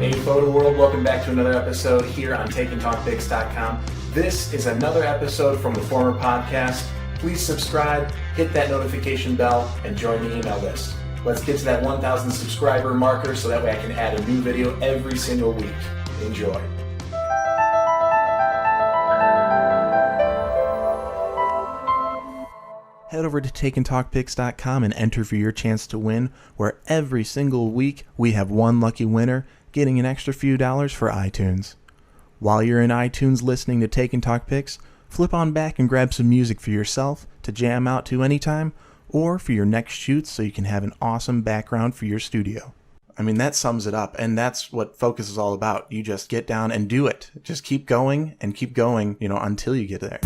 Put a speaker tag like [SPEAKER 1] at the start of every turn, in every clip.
[SPEAKER 1] Hey Photo World, welcome back to another episode here on TakeandTalkPics.com. This is another episode from the former podcast. Please subscribe, hit that notification bell, and join the email list. Let's get to that 1,000 subscriber marker so that way I can add a new video every single week. Enjoy. Head over to TakeandTalkPics.com and enter for your chance to win, where every single week we have one lucky winner getting an extra few dollars for iTunes. While you're in iTunes listening to Take and Talk Pics, flip on back and grab some music for yourself to jam out to anytime, or for your next shoot so you can have an awesome background for your studio. I mean, that sums it up, and that's what Focus is all about. You just get down and do it. Just keep going and keep going, until you get there.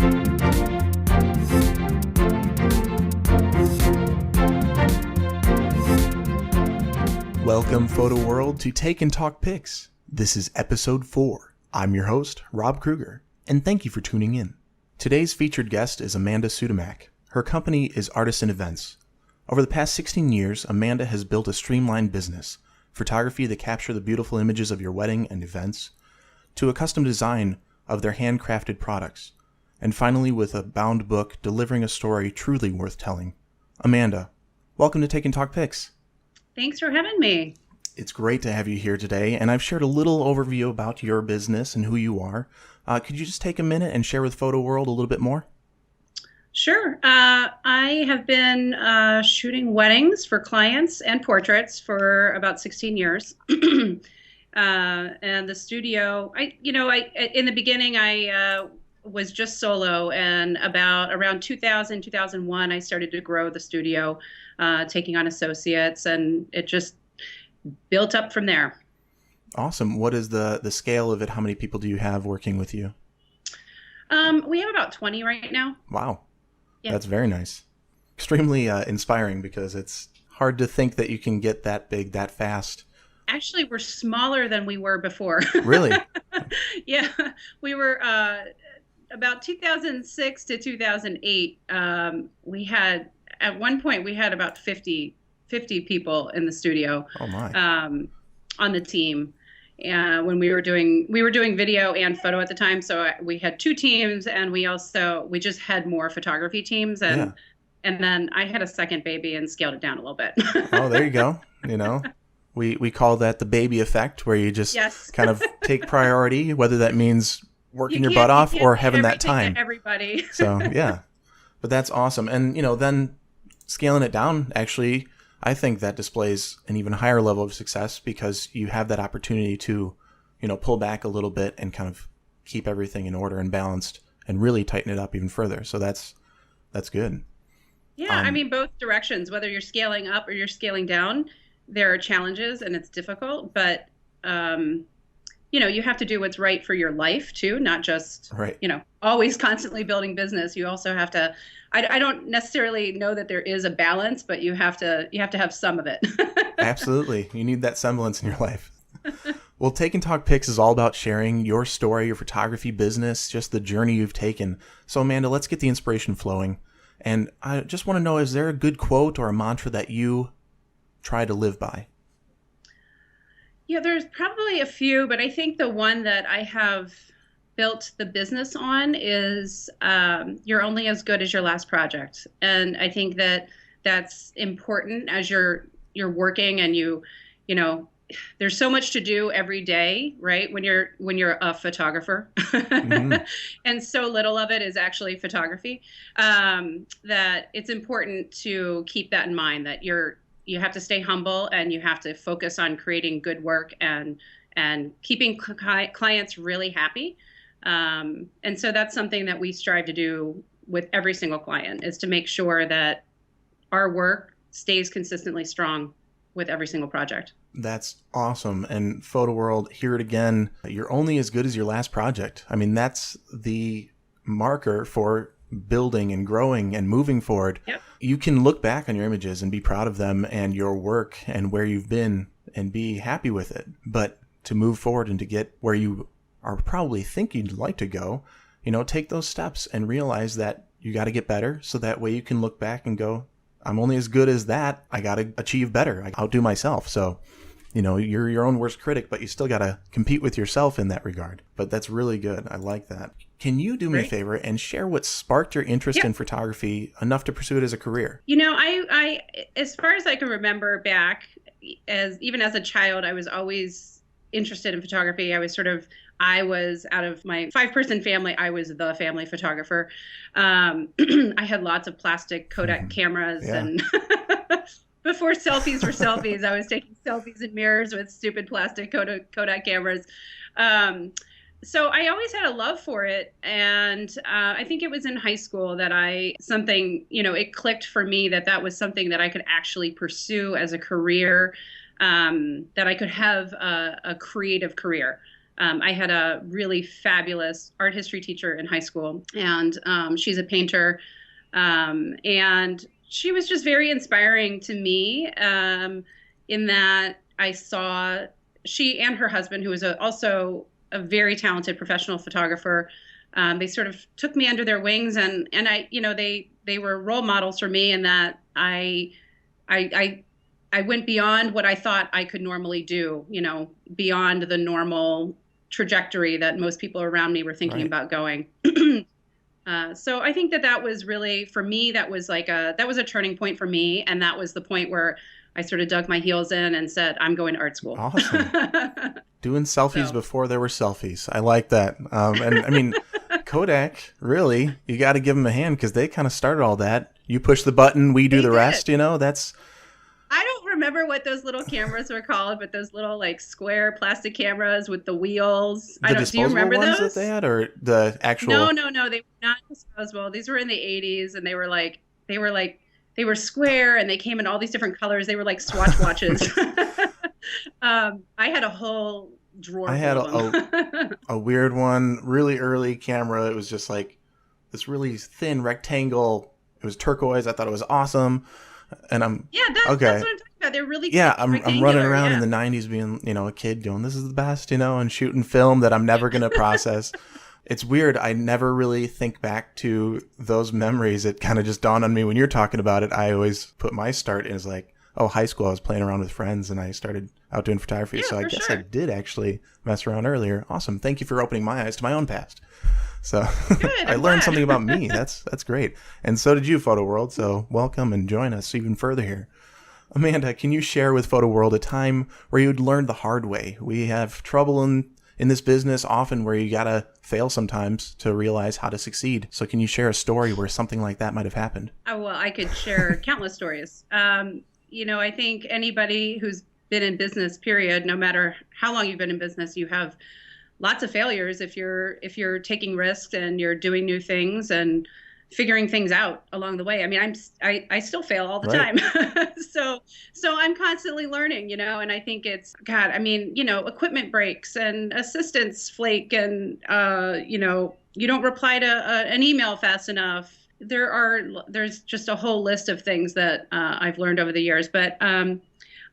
[SPEAKER 1] Welcome, Photo World, to Take and Talk Pics. This is episode 4. I'm your host, Rob Kruger, and thank you for tuning in. Today's featured guest is Amanda Sudimack. Her company is Artisan Events. Over the past 16 years, Amanda has built a streamlined business, photography that capture the beautiful images of your wedding and events, to a custom design of their handcrafted products, and finally with a bound book delivering a story truly worth telling. Amanda, welcome to Take and Talk Pics.
[SPEAKER 2] Thanks for having me.
[SPEAKER 1] It's great to have you here today, and I've shared a little overview about your business and who you are. Could you just take a minute and share with Photo World a little bit more?
[SPEAKER 2] Sure. I have been shooting weddings for clients and portraits for about 16 years. And the studio, in the beginning, I was just solo, and around 2000, 2001, I started to grow the studio, taking on associates, and it just built up from there.
[SPEAKER 1] Awesome. What is the scale of it? How many people do you have working with you?
[SPEAKER 2] We have about 20 right now.
[SPEAKER 1] Wow.
[SPEAKER 2] Yeah.
[SPEAKER 1] That's very nice. Extremely inspiring, because it's hard to think that you can get that big that fast.
[SPEAKER 2] Actually, we're smaller than we were before.
[SPEAKER 1] Really?
[SPEAKER 2] Yeah. We were about 2006 to 2008. At one point we had about 50 people in the studio.
[SPEAKER 1] Oh my.
[SPEAKER 2] On the team. When we were doing video and photo at the time, so we had two teams, and we just had more photography teams, and then I had a second baby and scaled it down a little bit.
[SPEAKER 1] Oh, there you go. We call that the baby effect, where you just kind of take priority, whether that means working your butt off or having that time.
[SPEAKER 2] Everybody.
[SPEAKER 1] So yeah, but that's awesome. And then scaling it down, actually, I think that displays an even higher level of success, because you have that opportunity to, pull back a little bit and kind of keep everything in order and balanced, and really tighten it up even further. So that's good.
[SPEAKER 2] Yeah, I mean, both directions, whether you're scaling up or you're scaling down, there are challenges and it's difficult, but you have to do what's right for your life too, not just,
[SPEAKER 1] right.
[SPEAKER 2] Always constantly building business. You also have to, I don't necessarily know that there is a balance, but you have to have some of it.
[SPEAKER 1] Absolutely. You need that semblance in your life. Well, Take and Talk Pics is all about sharing your story, your photography business, just the journey you've taken. So Amanda, let's get the inspiration flowing. And I just want to know, is there a good quote or a mantra that you try to live by?
[SPEAKER 2] Yeah, there's probably a few, but I think the one that I have built the business on is you're only as good as your last project. And I think that that's important as you're working, and there's so much to do every day, right? When you're a photographer, mm-hmm. And so little of it is actually photography, that it's important to keep that in mind, that you have to stay humble, and you have to focus on creating good work and keeping clients really happy. And so that's something that we strive to do with every single client, is to make sure that our work stays consistently strong with every single project.
[SPEAKER 1] That's awesome. And Photo World, hear it again. You're only as good as your last project. I mean, that's the marker for building and growing and moving forward.
[SPEAKER 2] Yep.
[SPEAKER 1] You can look back on your images and be proud of them and your work and where you've been and be happy with it. But to move forward and to get where you are probably think you'd like to go, take those steps and realize that you got to get better, so that way you can look back and go, I'm only as good as that. I got to achieve better. I outdo myself. So you're your own worst critic, but you still got to compete with yourself in that regard. But that's really good. I like that. Can you do me a favor and share what sparked your interest in photography enough to pursue it as a career?
[SPEAKER 2] I as far as I can remember back, even as a child, I was always interested in photography. I was out of my 5-person family, I was the family photographer. I had lots of plastic Kodak cameras and before selfies were selfies, I was taking selfies in mirrors with stupid plastic Kodak cameras. So I always had a love for it. And I think it was in high school that it clicked for me that was something that I could actually pursue as a career, that I could have a creative career. I had a really fabulous art history teacher in high school, and she's a painter. And she was just very inspiring to me, in that I saw she and her husband, who was also a very talented professional photographer. They sort of took me under their wings, and they were role models for me in that I went beyond what I thought I could normally do, beyond the normal trajectory that most people around me were thinking about going. So I think that was really, for me, that was a turning point for me. And that was the point where I sort of dug my heels in and said, I'm going to art school.
[SPEAKER 1] Awesome. Doing selfies before there were selfies. I like that. And I mean, Kodak, really, you got to give them a hand because they kind of started all that. You push the button, we do the rest, that's...
[SPEAKER 2] I don't remember what those little cameras were called, but those little square plastic cameras with the wheels.
[SPEAKER 1] Do you remember ones that they had, or the actual?
[SPEAKER 2] No, they were not disposable. These were in the 80s, and they were square, and they came in all these different colors. They were like Swatch watches. I had a whole drawer.
[SPEAKER 1] I had a weird one, really early camera. It was just like this really thin rectangle. It was turquoise. I thought it was awesome. And
[SPEAKER 2] that's what I'm talking about. They're really
[SPEAKER 1] I'm running around in the 90s being, a kid doing this is the best, and shooting film that I'm never going to process. It's weird. I never really think back to those memories. It kind of just dawned on me when you're talking about it. I always put my start as high school. I was playing around with friends and I started out doing photography. So I guess I did actually mess around earlier. Awesome. Thank you for opening my eyes to my own past. So I learned something about me. That's great. And so did you, Photo World. So welcome and join us even further here. Amanda, can you share with Photo World a time where you'd learned the hard way? We have trouble in this business often where you got to fail sometimes to realize how to succeed. So can you share a story where something like that might have happened?
[SPEAKER 2] Oh, well, I could share countless stories. I think anybody who's been in business, period, no matter how long you've been in business, you have lots of failures if you're taking risks and you're doing new things and figuring things out along the way. I mean, I still fail all the time. So I'm constantly learning, and I think it's, God, I mean, equipment breaks and assistants flake and, you don't reply to an email fast enough. There's just a whole list of things that I've learned over the years. But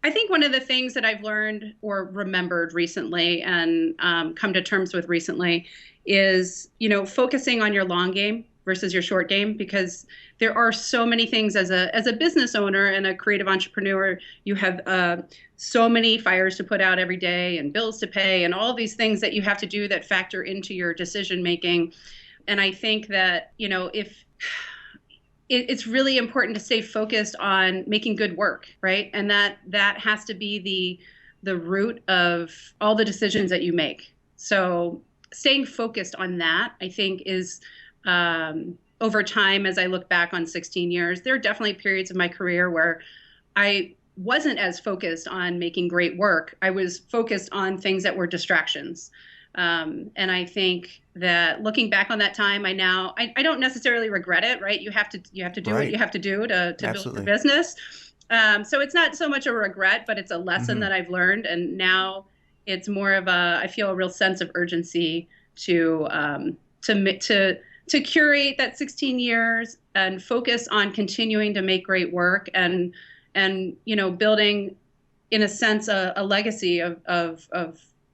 [SPEAKER 2] I think one of the things that I've learned or remembered recently and come to terms with recently is, focusing on your long game versus your short game, because there are so many things as a business owner and a creative entrepreneur. You have so many fires to put out every day and bills to pay and all these things that you have to do that factor into your decision making. And I think that, if it's really important to stay focused on making good work, right? And that has to be the root of all the decisions that you make. So staying focused on that, I think, is over time, as I look back on 16 years, there are definitely periods of my career where I wasn't as focused on making great work. I was focused on things that were distractions. And I think that looking back on that time, I don't necessarily regret it, right? You have to do what you have to do to build your business. So it's not so much a regret, but it's a lesson that I've learned. And now it's more of I feel a real sense of urgency to curate that 16 years and focus on continuing to make great work and building, in a sense, a legacy of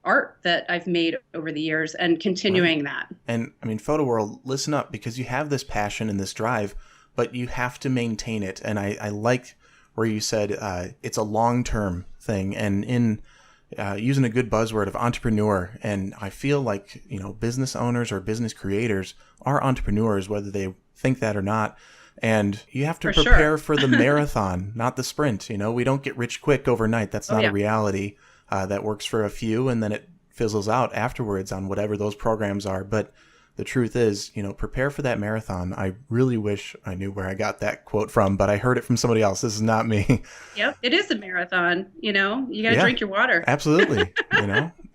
[SPEAKER 2] art that I've made over the years and continuing that.
[SPEAKER 1] And I mean, Photo World, listen up, because you have this passion and this drive, but you have to maintain it. And I like where you said it's a long-term thing. And in using a good buzzword of entrepreneur. And I feel like, business owners or business creators are entrepreneurs, whether they think that or not. And you have to prepare for the marathon, not the sprint. We don't get rich quick overnight. That's not a reality. That works for a few, and then it fizzles out afterwards on whatever those programs are. But the truth is, prepare for that marathon. I really wish I knew where I got that quote from, but I heard it from somebody else. This is not me.
[SPEAKER 2] Yep, it is a marathon. You got to drink your water.
[SPEAKER 1] Absolutely.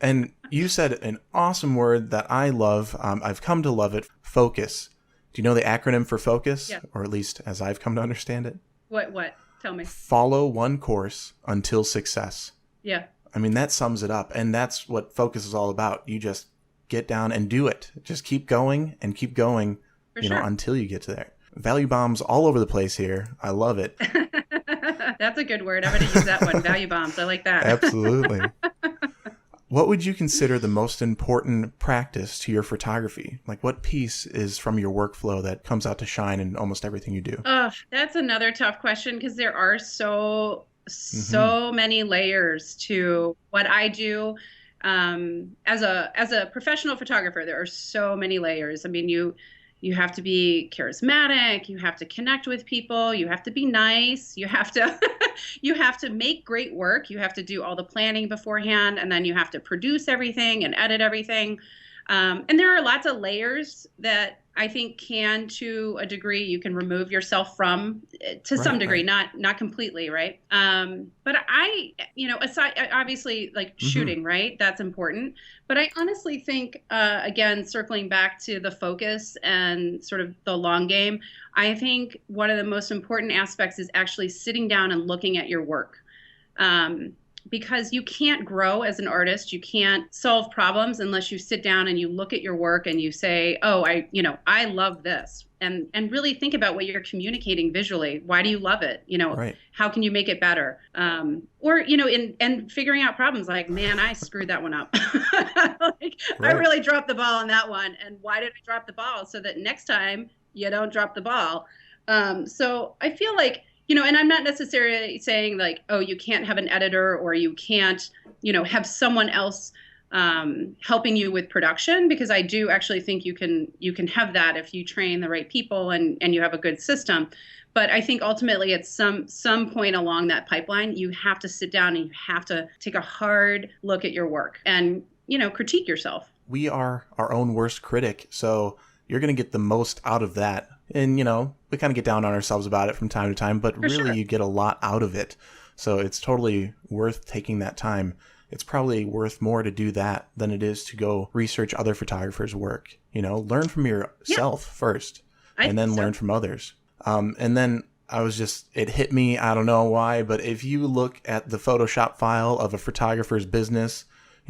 [SPEAKER 1] And you said an awesome word that I love. I've come to love it. Focus. Do you know the acronym for focus?
[SPEAKER 2] Yeah.
[SPEAKER 1] Or at least as I've come to understand it?
[SPEAKER 2] What? Tell me.
[SPEAKER 1] Follow one course until success.
[SPEAKER 2] Yeah.
[SPEAKER 1] I mean, that sums it up. And that's what focus is all about. You just get down and do it. Just keep going and keep going, until you get to there. Value bombs all over the place here. I love it.
[SPEAKER 2] That's a good word. I'm going to use that one. Value bombs. I like that.
[SPEAKER 1] Absolutely. What would you consider the most important practice to your photography? Like, what piece is from your workflow that comes out to shine in almost everything you do?
[SPEAKER 2] That's another tough question, because there are so many layers to what I do. As a professional photographer, there are so many layers. I mean, you have to be charismatic, you have to connect with people, you have to be nice, you have to you have to make great work, you have to do all the planning beforehand, and then you have to produce everything and edit everything. And there are lots of layers that I think to a degree, you can remove yourself from, to some degree, not completely, right? But aside, obviously, like shooting, right? That's important. But I honestly think, again, circling back to the focus and sort of the long game, I think one of the most important aspects is actually sitting down and looking at your work. Because you can't grow as an artist, you can't solve problems unless you sit down and you look at your work and you say, oh, I love this. And really think about what you're communicating visually. Why do you love it? How can you make it better? And figuring out problems like, man, I screwed that one up. I really dropped the ball on that one. And why did I drop the ball? So that next time you don't drop the ball. So I feel like, and I'm not necessarily saying like, oh, you can't have an editor or you can't, have someone else helping you with production, because I do actually think you can have that if you train the right people and you have a good system. But I think ultimately at some point along that pipeline, you have to sit down and you have to take a hard look at your work and, critique yourself.
[SPEAKER 1] We are our own worst critic, so you're going to get the most out of that. And, we kind of get down on ourselves about it from time to time, but really you get a lot out of it. So it's totally worth taking that time. It's probably worth more to do that than it is to go research other photographers' work. Learn from yourself first and then learn from others. And then it hit me, I don't know why, but if you look at the Photoshop file of a photographer's business,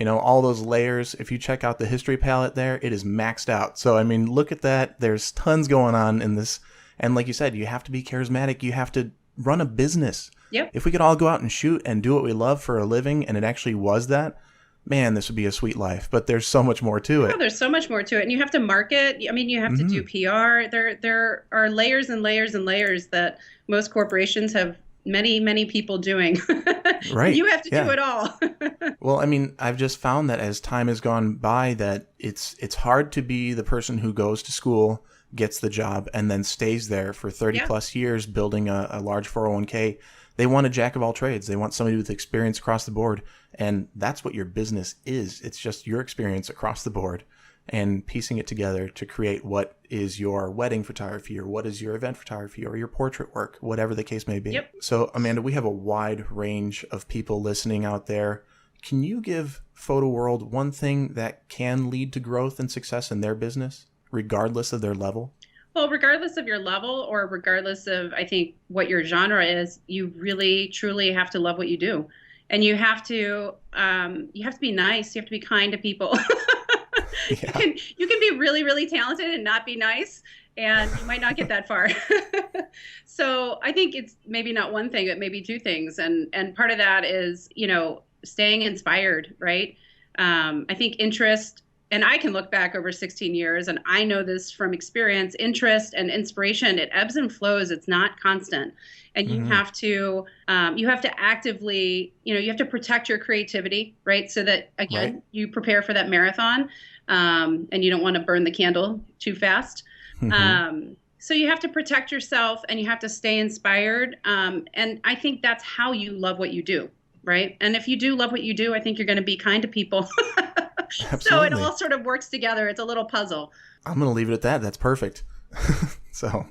[SPEAKER 1] all those layers, if you check out the history palette there, it is maxed out. So, I mean, look at that. There's tons going on in this. And like you said, you have to be charismatic. You have to run a business.
[SPEAKER 2] Yep.
[SPEAKER 1] If we could all go out and shoot and do what we love for a living, and it actually was that, man, this would be a sweet life. But there's so much more to it.
[SPEAKER 2] Oh, there's so much more to it. And you have to market. I mean, you have to do PR. There are layers and layers and layers that most corporations have many people doing. Right. You have to do it all.
[SPEAKER 1] Well, I mean, I've just found that as time has gone by that it's hard to be the person who goes to school, gets the job, and then stays there for 30 plus years building a large 401k. They want a jack of all trades. They want somebody with experience across the board. And that's what your business is. It's just your experience across the board and piecing it together to create what is your wedding photography or what is your event photography or your portrait work, whatever the case may be. Yep. So, Amanda, we have a wide range of people listening out there. Can you give Photo World one thing that can lead to growth and success in their business, regardless of their level?
[SPEAKER 2] Well, regardless of your level or regardless of, I think, what your genre is, you really, truly have to love what you do. And you have to be nice. You have to be kind to people. Yeah. You can be really, really talented and not be nice, and you might not get that far. So I think it's maybe not one thing, but maybe two things. And part of that is, staying inspired, right? I think interest and I can look back over 16 years, and I know this from experience, interest and inspiration, it ebbs and flows. It's not constant. And you have to actively, you have to protect your creativity, right? So that, again, you prepare for that marathon, and you don't want to burn the candle too fast. So you have to protect yourself, and you have to stay inspired. And I think that's how you love what you do, right? And if you do love what you do, I think you're going to be kind to people. So it all sort of works together. It's a little puzzle.
[SPEAKER 1] I'm going to leave it at that. That's perfect. So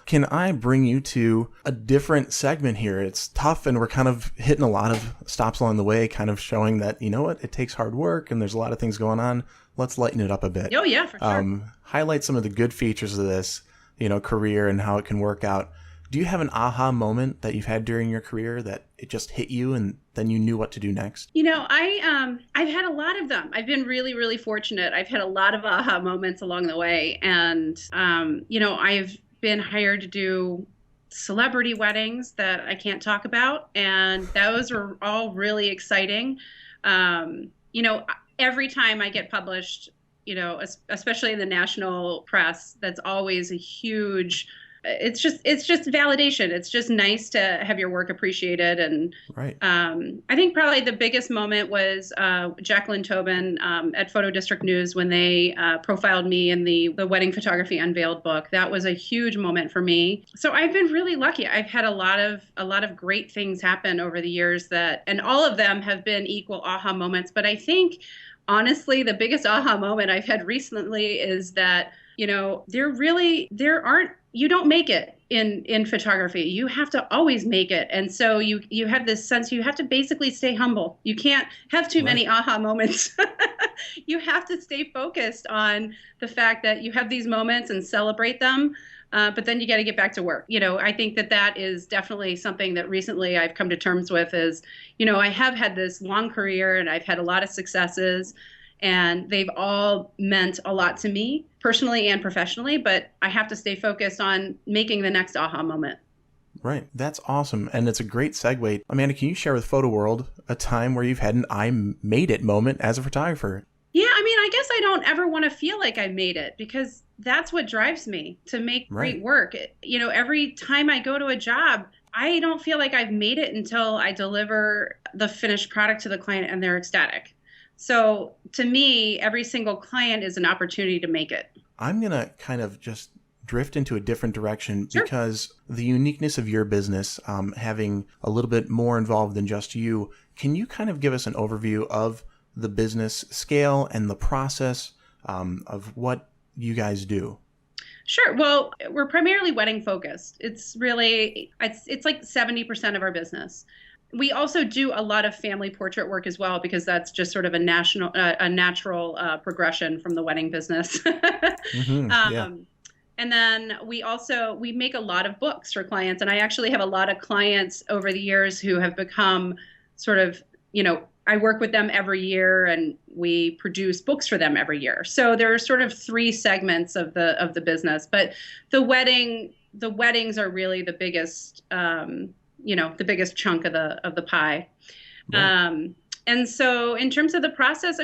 [SPEAKER 1] can I bring you to a different segment here? It's tough, and we're kind of hitting a lot of stops along the way, kind of showing that, you know what, it takes hard work and there's a lot of things going on. Let's lighten it up a bit.
[SPEAKER 2] Oh, yeah, for sure.
[SPEAKER 1] Highlight some of the good features of this, career and how it can work out. Do you have an aha moment that you've had during your career that it just hit you and then you knew what to do next?
[SPEAKER 2] I've had a lot of them. I've been really, really fortunate. I've had a lot of aha moments along the way. And, I've been hired to do celebrity weddings that I can't talk about. And those are all really exciting. Every time I get published, especially in the national press, that's always a huge, it's just validation. It's just nice to have your work appreciated. And I think probably the biggest moment was Jacqueline Tobin at Photo District News when they profiled me in the Wedding Photography Unveiled book. That was a huge moment for me. So I've been really lucky. I've had a lot of great things happen over the years and all of them have been equal aha moments. But I think honestly, the biggest aha moment I've had recently is that, you don't make it in photography. You have to always make it. And so you have this sense, you have to basically stay humble. You can't have too many aha moments. You have to stay focused on the fact that you have these moments and celebrate them. But then you got to get back to work. I think that is definitely something that recently I've come to terms with is, I have had this long career and I've had a lot of successes. And they've all meant a lot to me personally and professionally, but I have to stay focused on making the next aha moment.
[SPEAKER 1] Right. That's awesome. And it's a great segue. Amanda, can you share with Photo World a time where you've had an I made it moment as a photographer?
[SPEAKER 2] Yeah, I guess I don't ever want to feel like I made it because that's what drives me to make great work. Every time I go to a job, I don't feel like I've made it until I deliver the finished product to the client and they're ecstatic. So to me, every single client is an opportunity to make it.
[SPEAKER 1] I'm going to kind of just drift into a different direction because the uniqueness of your business, having a little bit more involved than just you, can you kind of give us an overview of the business scale and the process of what you guys do?
[SPEAKER 2] Sure. Well, we're primarily wedding focused. It's like 70% of our business. We also do a lot of family portrait work as well, because that's just sort of a natural progression from the wedding business. And then we make a lot of books for clients. And I actually have a lot of clients over the years who have become sort of, I work with them every year and we produce books for them every year. So there are sort of three segments of the business, but the weddings are really the biggest, the biggest chunk of the pie. Right. And so in terms of the process,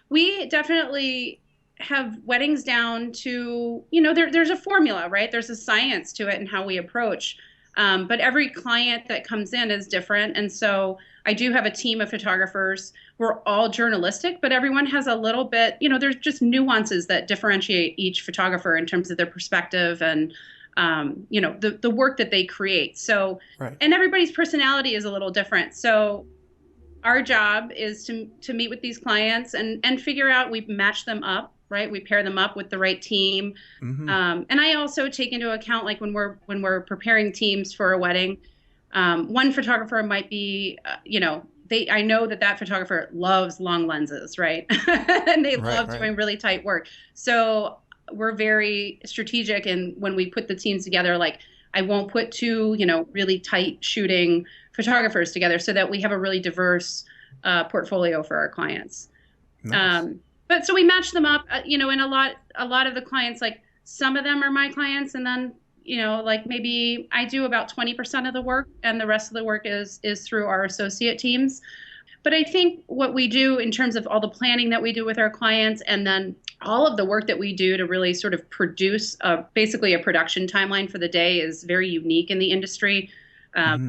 [SPEAKER 2] we definitely have weddings down to, there's a formula, right? There's a science to it and how we approach. But every client that comes in is different. And so I do have a team of photographers. We're all journalistic, but everyone has a little bit, there's just nuances that differentiate each photographer in terms of their perspective and the work that they create. So, and everybody's personality is a little different. So our job is to meet with these clients and figure out, we match them up, right? We pair them up with the right team. And I also take into account, like when we're preparing teams for a wedding, one photographer might be, I know that photographer loves long lenses, right? And they love doing really tight work. So we're very strategic, and when we put the teams together, like I won't put two, really tight shooting photographers together, so that we have a really diverse portfolio for our clients. Nice. But so we match them up, and a lot of the clients, like some of them are my clients, and then like maybe I do about 20% of the work, and the rest of the work is through our associate teams. But I think what we do in terms of all the planning that we do with our clients, and then all of the work that we do to really sort of produce basically a production timeline for the day is very unique in the industry.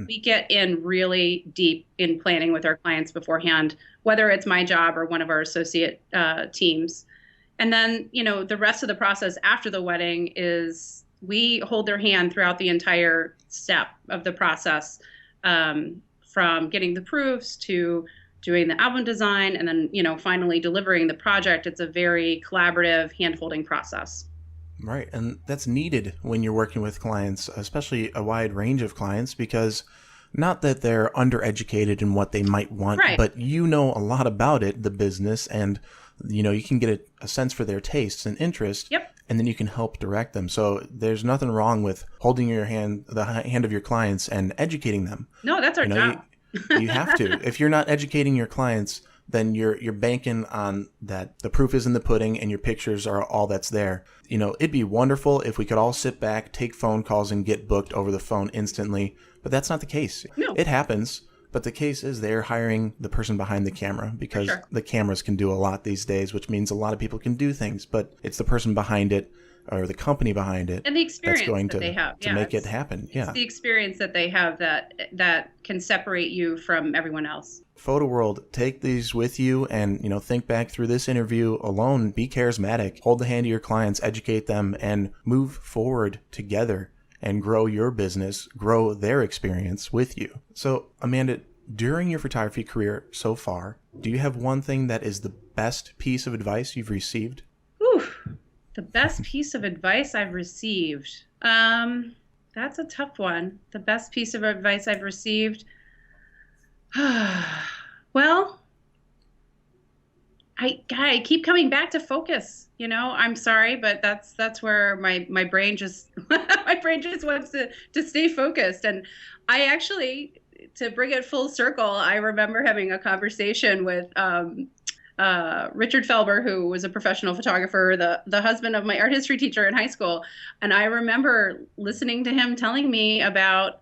[SPEAKER 2] We get in really deep in planning with our clients beforehand, whether it's my job or one of our associate teams. And then, the rest of the process after the wedding is we hold their hand throughout the entire step of the process, from getting the proofs to doing the album design, and then, finally delivering the project. It's a very collaborative hand-holding process.
[SPEAKER 1] Right. And that's needed when you're working with clients, especially a wide range of clients, because not that they're undereducated in what they might want,
[SPEAKER 2] right,
[SPEAKER 1] but a lot about it, the business, and you can get a sense for their tastes and interests.
[SPEAKER 2] Yep.
[SPEAKER 1] And then you can help direct them. So there's nothing wrong with holding the hand of your clients and educating them.
[SPEAKER 2] No, that's our job.
[SPEAKER 1] You have to. If you're not educating your clients, then you're banking on that the proof is in the pudding and your pictures are all that's there. It'd be wonderful if we could all sit back, take phone calls, and get booked over the phone instantly, but that's not the case.
[SPEAKER 2] No.
[SPEAKER 1] It happens, but the case is they're hiring the person behind the camera, because the cameras can do a lot these days, which means a lot of people can do things, but it's the person behind it or the company behind it
[SPEAKER 2] and the experience
[SPEAKER 1] that's going
[SPEAKER 2] they have
[SPEAKER 1] to make it happen.
[SPEAKER 2] It's the experience that they have that can separate you from everyone else.
[SPEAKER 1] Photo world, take these with you and, think back through this interview alone. Be charismatic, hold the hand of your clients, educate them, and move forward together and grow your business, grow their experience with you. So, Amanda, during your photography career so far, do you have one thing that is the best piece of advice you've received?
[SPEAKER 2] The best piece of advice I've received. That's a tough one. The best piece of advice I've received. Well, I keep coming back to focus. I'm sorry, but that's where my brain just wants to stay focused. And I actually, to bring it full circle, I remember having a conversation with Richard Felber, who was a professional photographer, the husband of my art history teacher in high school. And I remember listening to him telling me about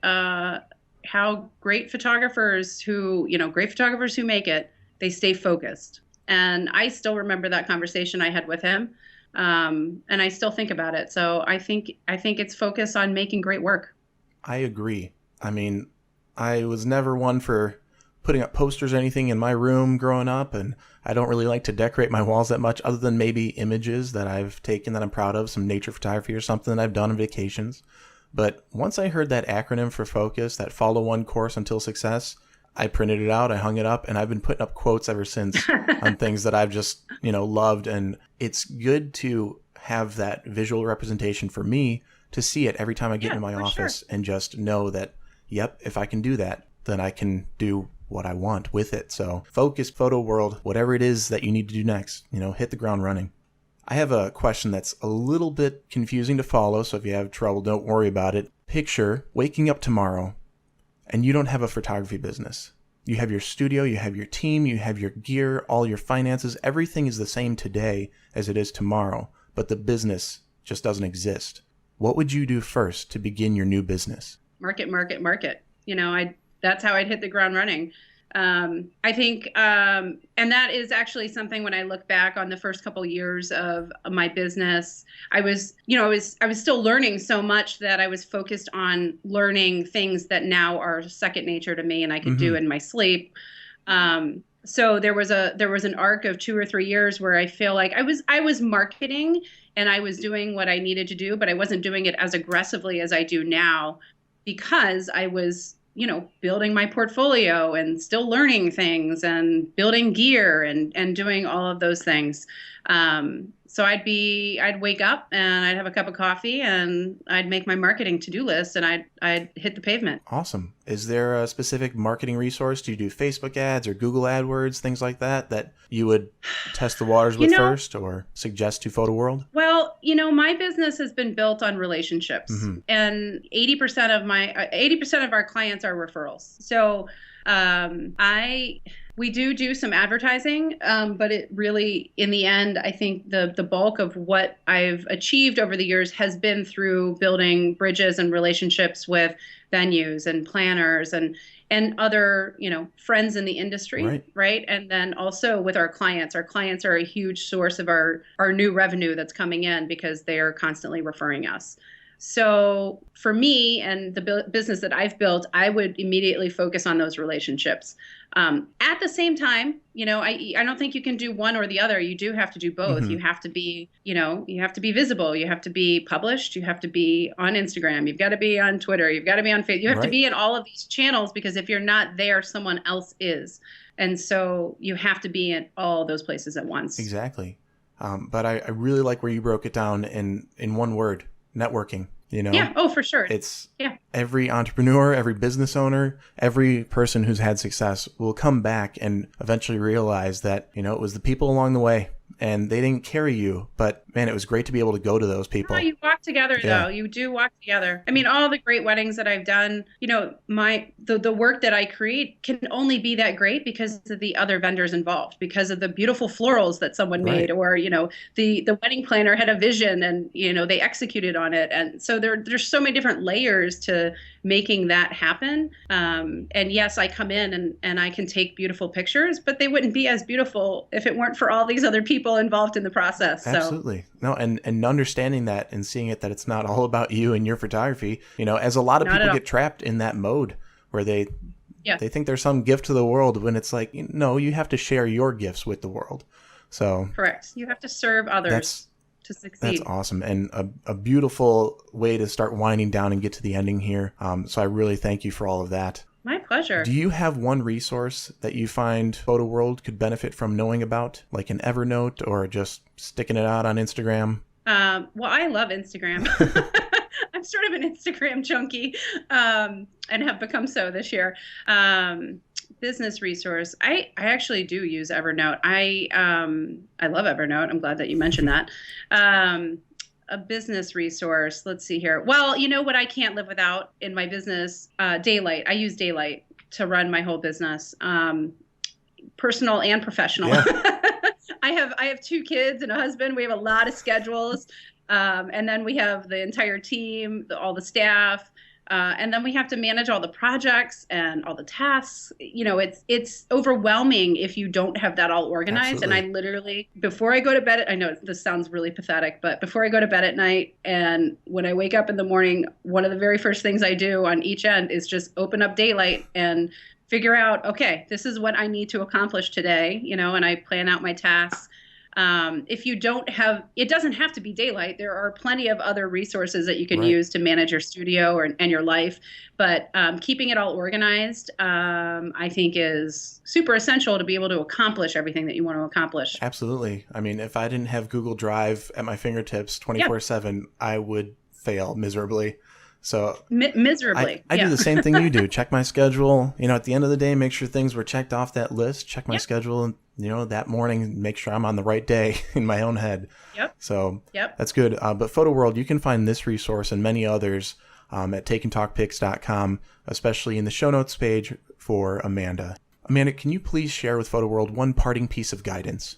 [SPEAKER 2] how great photographers who make it, they stay focused. And I still remember that conversation I had with him. And I still think about it. So I think it's focus on making great work.
[SPEAKER 1] I agree. I mean, I was never one for putting up posters or anything in my room growing up, and I don't really like to decorate my walls that much, other than maybe images that I've taken that I'm proud of, some nature photography or something that I've done on vacations. But once I heard that acronym for focus, that follow one course until success, I printed it out, I hung it up, and I've been putting up quotes ever since on things that I've just, loved. And it's good to have that visual representation for me to see it every time I get into my office and just know that, yep, if I can do that, then I can do what I want with it. So focus, photo world, whatever it is that you need to do next, hit the ground running. I have a question that's a little bit confusing to follow, so if you have trouble, don't worry about it. Picture waking up tomorrow and you don't have a photography business. You have your studio, you have your team, you have your gear, all your finances. Everything is the same today as it is tomorrow, but the business just doesn't exist. What would you do first to begin your new business?
[SPEAKER 2] Market. That's how I'd hit the ground running. I think, and that is actually something when I look back on the first couple of years of my business, I was still learning so much that I was focused on learning things that now are second nature to me and I could do in my sleep. So there was an arc of 2 or 3 years where I feel like I was marketing and I was doing what I needed to do, but I wasn't doing it as aggressively as I do now because I was building my portfolio and still learning things and building gear and doing all of those things. So I'd wake up and I'd have a cup of coffee and I'd make my marketing to-do list and I'd hit the pavement.
[SPEAKER 1] Awesome. Is there a specific marketing resource? Do you do Facebook ads or Google AdWords, things like that you would test the waters with first or suggest to Photo World?
[SPEAKER 2] Well, my business has been built on relationships and 80% of our clients are referrals. So, We do some advertising, but it really, in the end, I think the bulk of what I've achieved over the years has been through building bridges and relationships with venues and planners and other, friends in the industry, right? And then also with our clients. Our clients are a huge source of our new revenue that's coming in because they are constantly referring us. So for me and the business that I've built, I would immediately focus on those relationships. At the same time, I don't think you can do one or the other. You do have to do both.
[SPEAKER 1] Mm-hmm.
[SPEAKER 2] You have to be, you have to be visible. You have to be published. You have to be on Instagram. You've got to be on Twitter. You've got to be on Facebook. You have to be in all of these channels, because if you're not there, someone else is. And so you have to be in all those places at once.
[SPEAKER 1] Exactly. But I really like where you broke it down in one word: networking.
[SPEAKER 2] Yeah. Oh, for sure.
[SPEAKER 1] It's every entrepreneur, every business owner, every person who's had success will come back and eventually realize that, it was the people along the way and they didn't carry you. But man, it was great to be able to go to those people.
[SPEAKER 2] You walk together, though. You do walk together. I mean, all the great weddings that I've done, the work that I create can only be that great because of the other vendors involved, because of the beautiful florals that someone made, or, the wedding planner had a vision and, they executed on it. And so there's so many different layers to making that happen. And yes, I come in and I can take beautiful pictures, but they wouldn't be as beautiful if it weren't for all these other people involved in the process.
[SPEAKER 1] Absolutely. No, and understanding that and seeing it, that it's not all about you and your photography, as a lot of people get trapped in that mode where they think there's some gift to the world, when it's like, no, you have to share your gifts with the world. So
[SPEAKER 2] correct. You have to serve others to succeed.
[SPEAKER 1] That's awesome. And a beautiful way to start winding down and get to the ending here. So I really thank you for all of that.
[SPEAKER 2] My pleasure.
[SPEAKER 1] Do you have one resource that you find Photo World could benefit from knowing about, like an Evernote or just sticking it out on Instagram?
[SPEAKER 2] Well, I love Instagram. I'm sort of an Instagram junkie, and have become so this year. Business resource. I actually do use Evernote. I love Evernote. I'm glad that you mentioned that. A business resource. Let's see here. Well, you know what I can't live without in my business? Daylight. I use Daylight to run my whole business, personal and professional. Yeah. I have 2 kids and a husband. We have a lot of schedules, and then we have the entire team, all the staff. And then we have to manage all the projects and all the tasks. It's overwhelming if you don't have that all organized. Absolutely. And I literally, before I go to bed, I know this sounds really pathetic, but before I go to bed at night and when I wake up in the morning, one of the very first things I do on each end is just open up Daylight and figure out, okay, this is what I need to accomplish today, and I plan out my tasks. If you don't have, it doesn't have to be Daylight. There are plenty of other resources that you can use to manage your studio and your life. But keeping it all organized, I think, is super essential to be able to accomplish everything that you want to accomplish.
[SPEAKER 1] Absolutely. I mean, if I didn't have Google Drive at my fingertips 24/7, I would fail miserably. So
[SPEAKER 2] miserably.
[SPEAKER 1] I do the same thing you do. Check my schedule. At the end of the day, make sure things were checked off that list. Check my schedule, and that morning, make sure I'm on the right day in my own head. So that's good. But Photo World, you can find this resource and many others at takeandtalkpics.com, especially in the show notes page for Amanda. Amanda, can you please share with Photo World one parting piece of guidance?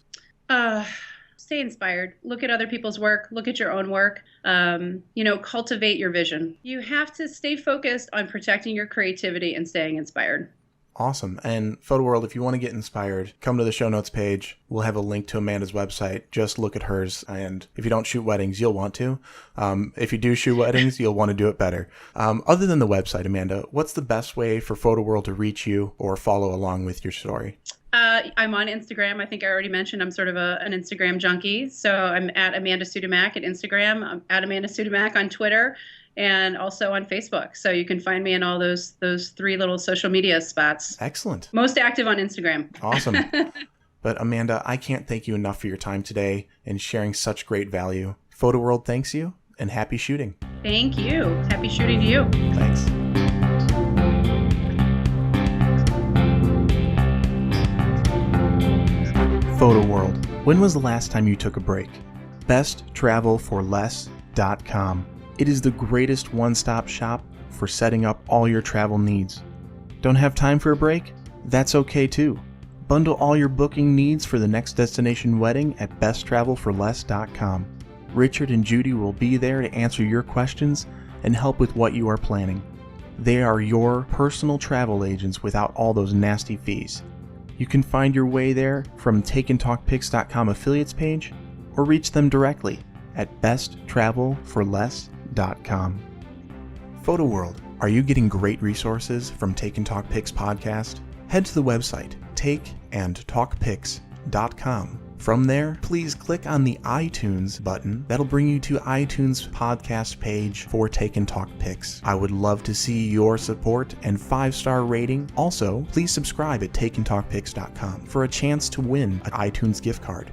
[SPEAKER 2] Stay inspired. Look at other people's work. Look at your own work. Cultivate your vision. You have to stay focused on protecting your creativity and staying inspired.
[SPEAKER 1] Awesome. And Photo World, if you want to get inspired, come to the show notes page. We'll have a link to Amanda's website. Just look at hers. And if you don't shoot weddings, you'll want to. If you do shoot weddings, you'll want to do it better. Other than the website, Amanda, what's the best way for Photo World to reach you or follow along with your story?
[SPEAKER 2] I'm on Instagram. I think I already mentioned I'm sort of an Instagram junkie. So I'm at Amanda Sudimack at Instagram. I'm at Amanda Sudimack on Twitter, and also on Facebook. So you can find me in all those 3 little social media spots.
[SPEAKER 1] Excellent.
[SPEAKER 2] Most active on Instagram.
[SPEAKER 1] Awesome. But Amanda, I can't thank you enough for your time today and sharing such great value. Photo World thanks you, and happy shooting.
[SPEAKER 2] Thank you. Happy shooting to you.
[SPEAKER 1] Thanks. Photo World. When was the last time you took a break? BestTravelForLess.com. It is the greatest one-stop shop for setting up all your travel needs. Don't have time for a break? That's okay too. Bundle all your booking needs for the next destination wedding at besttravelforless.com. Richard and Judy will be there to answer your questions and help with what you are planning. They are your personal travel agents without all those nasty fees. You can find your way there from takeandtalkpics.com affiliates page or reach them directly at besttravelforless.com. Photo World, are you getting great resources from Take and Talk Pics podcast? Head to the website takeandtalkpics.com. From there, please click on the iTunes button. That'll bring you to iTunes podcast page for Take and Talk Pics. I would love to see your support and 5-star rating. Also, please subscribe at takeandtalkpics.com for a chance to win an iTunes gift card.